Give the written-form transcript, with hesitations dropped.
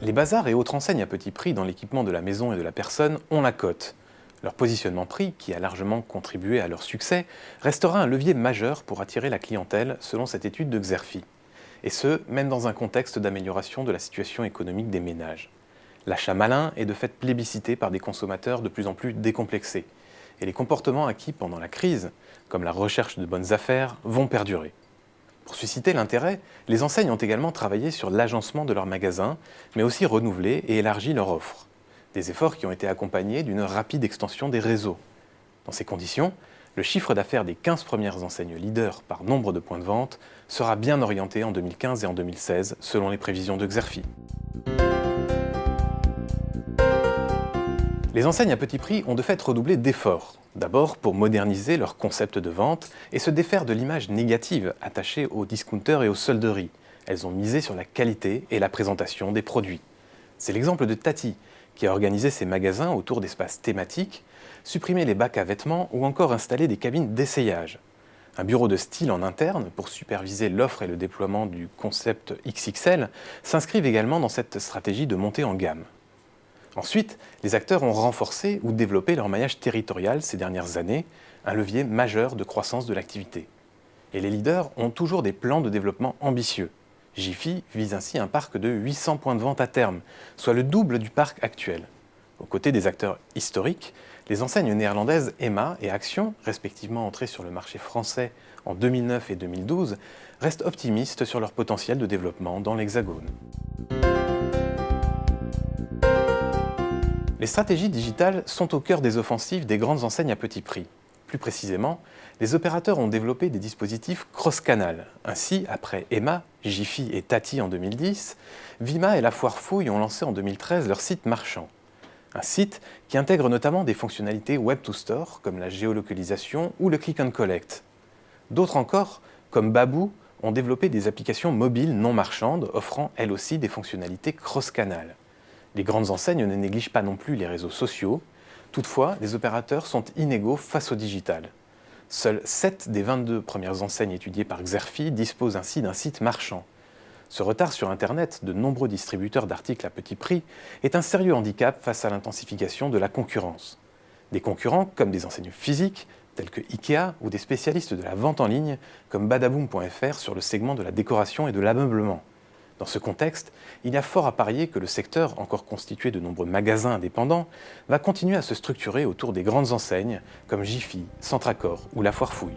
Les bazars et autres enseignes à petit prix dans l'équipement de la maison et de la personne ont la cote. Leur positionnement prix, qui a largement contribué à leur succès, restera un levier majeur pour attirer la clientèle selon cette étude de Xerfi. Et ce, même dans un contexte d'amélioration de la situation économique des ménages. L'achat malin est de fait plébiscité par des consommateurs de plus en plus décomplexés. Et les comportements acquis pendant la crise, comme la recherche de bonnes affaires, vont perdurer. Pour susciter l'intérêt, les enseignes ont également travaillé sur l'agencement de leurs magasins, mais aussi renouvelé et élargi leur offre. Des efforts qui ont été accompagnés d'une rapide extension des réseaux. Dans ces conditions, le chiffre d'affaires des 15 premières enseignes leaders par nombre de points de vente sera bien orienté en 2015 et en 2016, selon les prévisions de Xerfi. Les enseignes à petit prix ont de fait redoublé d'efforts. D'abord pour moderniser leur concept de vente et se défaire de l'image négative attachée aux discounters et aux solderies. Elles ont misé sur la qualité et la présentation des produits. C'est l'exemple de Tati, qui a organisé ses magasins autour d'espaces thématiques, supprimé les bacs à vêtements ou encore installé des cabines d'essayage. Un bureau de style en interne pour superviser l'offre et le déploiement du concept XXL s'inscrivent également dans cette stratégie de montée en gamme. Ensuite, les acteurs ont renforcé ou développé leur maillage territorial ces dernières années, un levier majeur de croissance de l'activité. Et les leaders ont toujours des plans de développement ambitieux. Jiffy vise ainsi un parc de 800 points de vente à terme, soit le double du parc actuel. Aux côtés des acteurs historiques, les enseignes néerlandaises Emma et Action, respectivement entrées sur le marché français en 2009 et 2012, restent optimistes sur leur potentiel de développement dans l'Hexagone. Les stratégies digitales sont au cœur des offensives des grandes enseignes à petit prix. Plus précisément, les opérateurs ont développé des dispositifs cross-canal. Ainsi, après Emma, Jiffy et Tati en 2010, Vima et la Foire Fouille ont lancé en 2013 leur site marchand. Un site qui intègre notamment des fonctionnalités Web to Store, comme la géolocalisation ou le click and collect. D'autres encore, comme Baboo, ont développé des applications mobiles non marchandes, offrant elles aussi des fonctionnalités cross-canal. Les grandes enseignes ne négligent pas non plus les réseaux sociaux. Toutefois, les opérateurs sont inégaux face au digital. Seules 7 des 22 premières enseignes étudiées par Xerfi disposent ainsi d'un site marchand. Ce retard sur Internet de nombreux distributeurs d'articles à petit prix est un sérieux handicap face à l'intensification de la concurrence. Des concurrents comme des enseignes physiques, telles que Ikea, ou des spécialistes de la vente en ligne, comme badaboom.fr sur le segment de la décoration et de l'ameublement. Dans ce contexte, il y a fort à parier que le secteur, encore constitué de nombreux magasins indépendants, va continuer à se structurer autour des grandes enseignes comme Jiffy, Centracor ou la Foire Fouille.